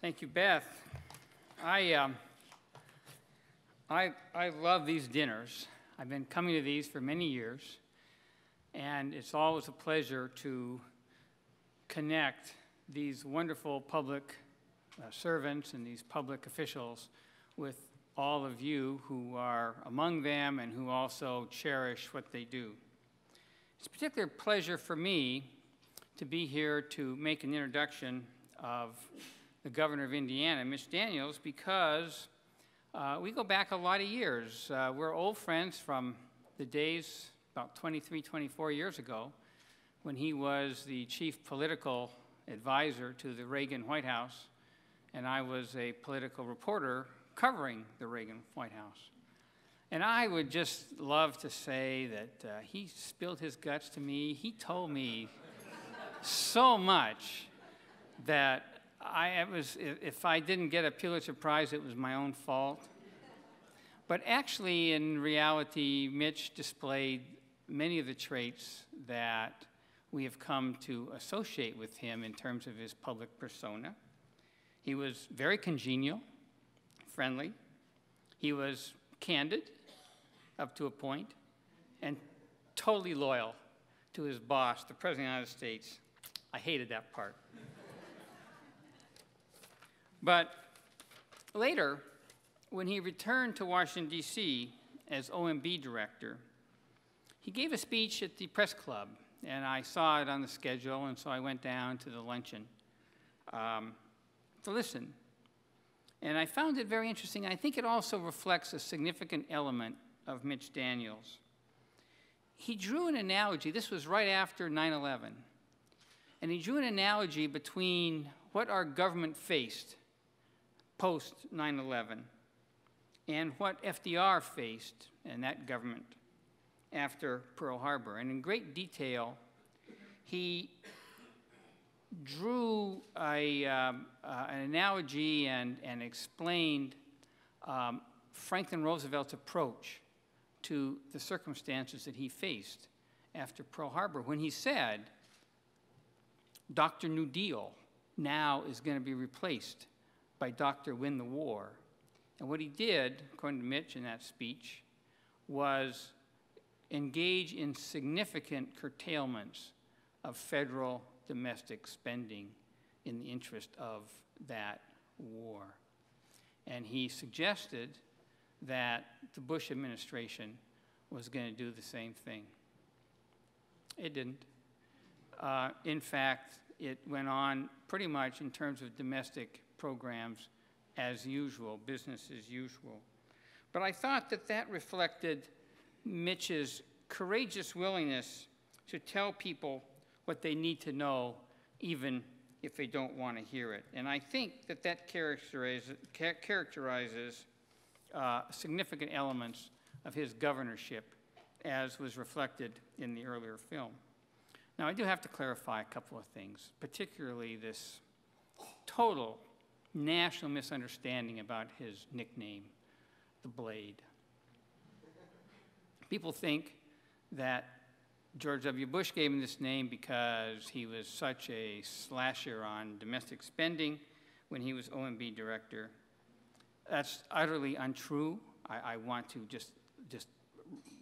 Thank you, Beth. I love these dinners. I've been coming to these for many years, and it's always a pleasure to connect these wonderful public servants and these public officials with all of you who are among them and who also cherish what they do. It's a particular pleasure for me to be here to make an introduction of the governor of Indiana, Mitch Daniels, because we go back a lot of years. We're old friends from the days about 23, 24 years ago when he was the chief political advisor to the Reagan White House, and I was a political reporter covering the Reagan White House. And I would just love to say that he spilled his guts to me. He told me so much that if I didn't get a Pulitzer Prize, it was my own fault. But actually, in reality, Mitch displayed many of the traits that we have come to associate with him in terms of his public persona. He was very congenial, friendly. He was candid up to a point, and totally loyal to his boss, the President of the United States. I hated that part. But later, when he returned to Washington, D.C. as OMB director, he gave a speech at the press club, and I saw it on the schedule, and so I went down to the luncheon to listen. And I found it very interesting. I think it also reflects a significant element of Mitch Daniels. He drew an analogy. This was right after 9/11. And he drew an analogy between what our government faced post 9/11 and what FDR faced and that government after Pearl Harbor. And in great detail, he drew an analogy and explained Franklin Roosevelt's approach to the circumstances that he faced after Pearl Harbor when he said, Dr. New Deal now is going to be replaced by Dr. Win the War. And what he did, according to Mitch in that speech, was engage in significant curtailments of federal domestic spending in the interest of that war. And he suggested that the Bush administration was going to do the same thing. It didn't. In fact, it went on pretty much in terms of domestic programs as usual, business as usual. But I thought that that reflected Mitch's courageous willingness to tell people what they need to know, even if they don't want to hear it. And I think that that characterizes significant elements of his governorship, as was reflected in the earlier film. Now, I do have to clarify a couple of things, particularly this total national misunderstanding about his nickname, the Blade. People think that George W. Bush gave him this name because he was such a slasher on domestic spending when he was OMB director. That's utterly untrue. I want to just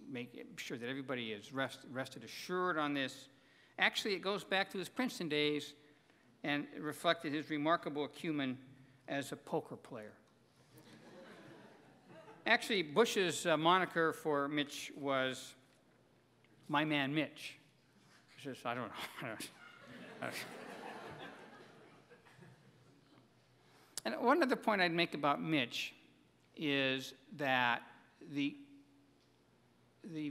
make sure that everybody is rested assured on this. Actually, it goes back to his Princeton days, and it reflected his remarkable acumen as a poker player. Actually, Bush's moniker for Mitch was My Man Mitch. Just, I don't know. And one other point I'd make about Mitch is that the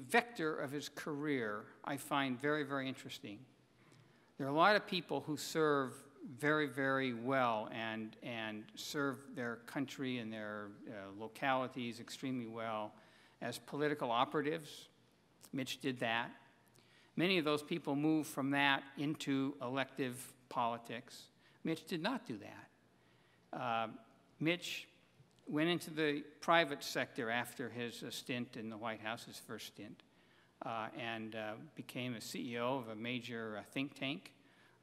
vector of his career I find very, very interesting. There are a lot of people who serve very, very well and serve their country and their localities extremely well as political operatives. Mitch did that. Many of those people moved from that into elective politics. Mitch did not do that. Mitch went into the private sector after his stint in the White House, his first stint, and became a CEO of a major think tank,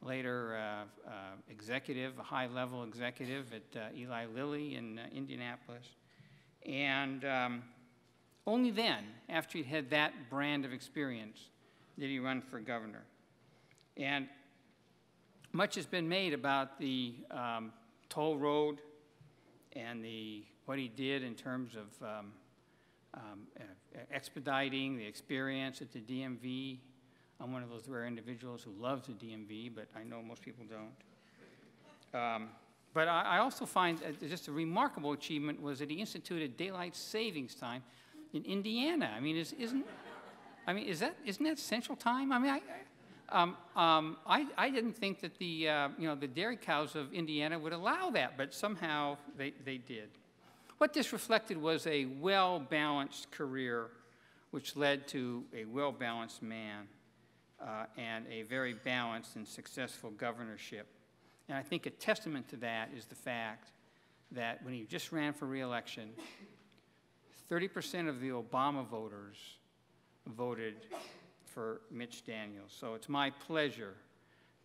later executive, a high-level executive at Eli Lilly in Indianapolis. And only then, after he had that brand of experience, did he run for governor. And much has been made about the toll road and what he did in terms of expediting the experience at the DMV. I'm one of those rare individuals who loves the DMV, but I know most people don't. But I also find just a remarkable achievement was that he instituted daylight savings time in Indiana. I mean, isn't that Central Time? I mean, I didn't think that the dairy cows of Indiana would allow that, but somehow they did. What this reflected was a well-balanced career, which led to a well-balanced man and a very balanced and successful governorship. And I think a testament to that is the fact that when he just ran for re-election, 30% of the Obama voters voted for Mitch Daniels. So it's my pleasure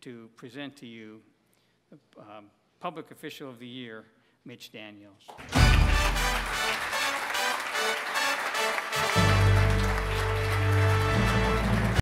to present to you the Public Official of the Year, Mitch Daniels.